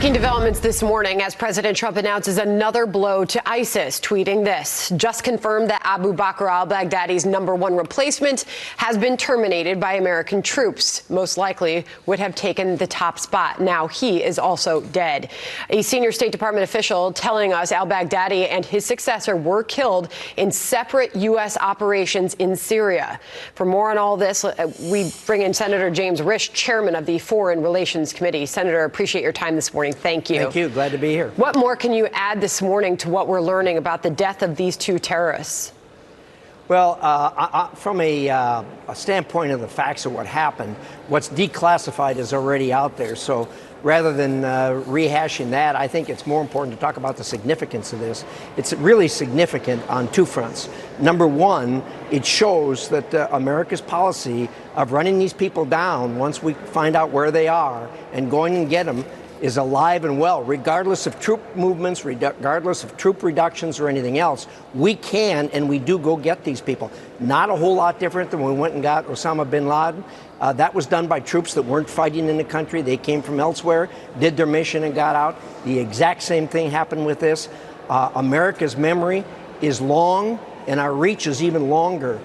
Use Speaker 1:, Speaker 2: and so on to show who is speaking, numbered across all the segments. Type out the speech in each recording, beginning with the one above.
Speaker 1: Breaking developments this morning as President Trump announces another blow to ISIS, tweeting this. Just confirmed that Abu Bakr al-Baghdadi's #1 replacement has been terminated by American troops. Most likely would have taken the top spot. Now he is also dead. A senior State Department official telling us al-Baghdadi and his successor were killed in separate U.S. operations in Syria. For more on all this, we bring in Senator James Risch, chairman of the Foreign Relations Committee. Senator, appreciate your time this morning. Thank you.
Speaker 2: Thank you. Glad to be here.
Speaker 1: What more can you add this morning to what we're learning about the death of these two terrorists?
Speaker 2: Well, from a standpoint of the facts of what happened, what's declassified is already out there. So rather than rehashing that, I think it's more important to talk about the significance of this. It's really significant on two fronts. Number one, it shows that America's policy of running these people down once we find out where they are and going and get them is alive and well, regardless of troop movements, regardless of troop reductions or anything else. We can and we do go get these people. Not a whole lot different than when we went and got Osama bin Laden. That was done by troops that weren't fighting in the country. They came from elsewhere, did their mission and got out. The exact same thing happened with this. America's memory is long and our reach is even longer.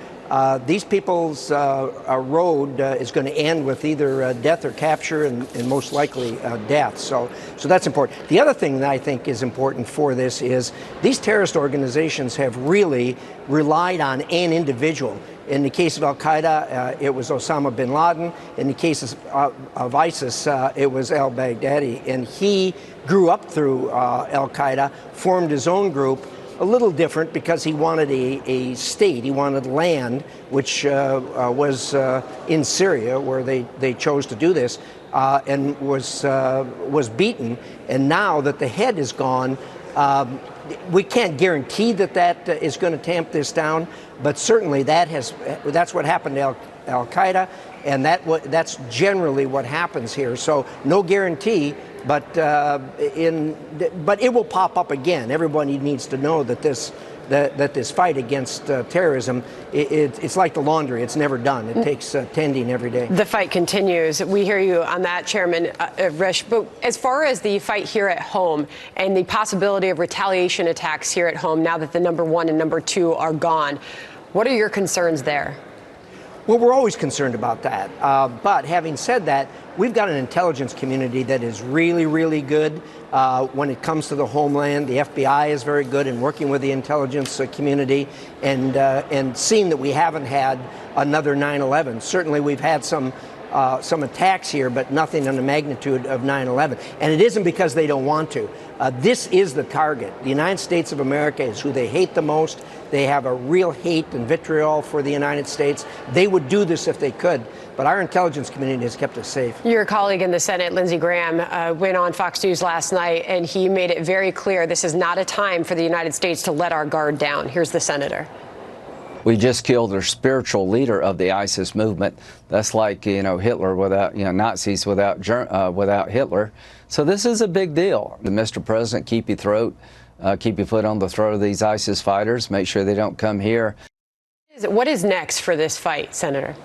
Speaker 2: These people's road is going to end with either death or capture and most likely death. So that's important. The other thing that I think is important for this is these terrorist organizations have really relied on an individual. In the case of al-Qaeda, it was Osama bin Laden. In the case of ISIS, it was al-Baghdadi. And he grew up through al-Qaeda, formed his own group, a little different because he wanted a state, he wanted land, which was in Syria, where they chose to do this, and was beaten. And now that the head is gone, we can't guarantee that is going to tamp this down, but certainly that's what happened to al-Qaeda, and that's generally what happens here. So no guarantee. But it will pop up again. Everybody needs to know that this fight against terrorism, it's like the laundry. It's never done. It takes tending every day.
Speaker 1: The fight continues. We hear you on that, Chairman Risch. But as far as the fight here at home and the possibility of retaliation attacks here at home, now that the #1 and #2 are gone, what are your concerns there?
Speaker 2: Well, we're always concerned about that. But having said that, we've got an intelligence community that is really, really good when it comes to the homeland. The FBI is very good in working with the intelligence community and seeing that we haven't had another 9/11. Certainly, we've had some attacks here, but nothing on the magnitude of 9/11. And it isn't because they don't want to. This is the target. The United States of America is who they hate the most. They have a real hate and vitriol for the United States. They would do this if they could, but our intelligence community has kept us safe.
Speaker 1: Your colleague in the Senate, Lindsey Graham, went on Fox News last night, and he made it very clear this is not a time for the United States to let our guard down. Here's the senator.
Speaker 3: We just killed the spiritual leader of the ISIS movement. That's like, Hitler without, Nazis without Hitler. So this is a big deal. Mr. President, keep your foot on the throat of these ISIS fighters. Make sure they don't come here.
Speaker 1: What is next for this fight, Senator?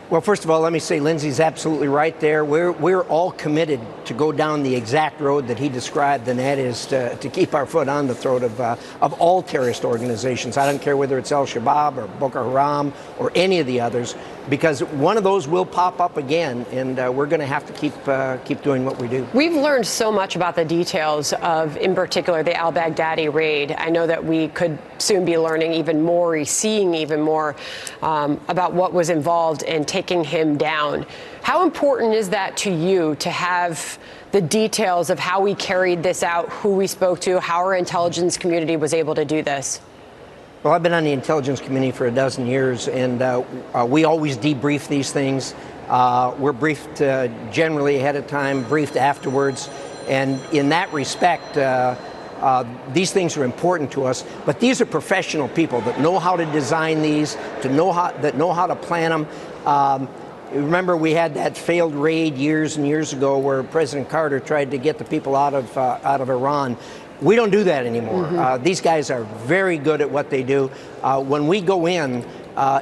Speaker 2: Well, first of all, let me say Lindsey's absolutely right there. We're all committed to go down the exact road that he described, and that is to keep our foot on the throat of all terrorist organizations. I don't care whether it's Al-Shabaab or Boko Haram or any of the others, because one of those will pop up again, and we're going to have to keep doing what we do.
Speaker 1: We've learned so much about the details of, in particular, the al-Baghdadi raid. I know that we could soon be learning even more, seeing even more about what was involved in taking him down. How important is that to you to have the details of how we carried this out, who we spoke to, how our intelligence community was able to do this?
Speaker 2: Well, I've been on the intelligence committee for a dozen years, and we always debrief these things. We're briefed generally ahead of time, briefed afterwards, and in that respect, these things are important to us. But these are professional people that know how to design these, that know how to plan them. Remember, we had that failed raid years and years ago where President Carter tried to get the people out of Iran. We don't do that anymore. These guys are very good at what they do. When we go in,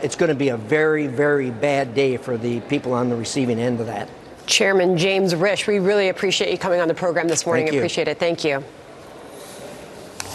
Speaker 2: it's going to be a very, very bad day for the people on the receiving end of that.
Speaker 1: Chairman James Risch, we really appreciate you coming on the program this morning.
Speaker 2: Thank you.
Speaker 1: Appreciate it. Thank you.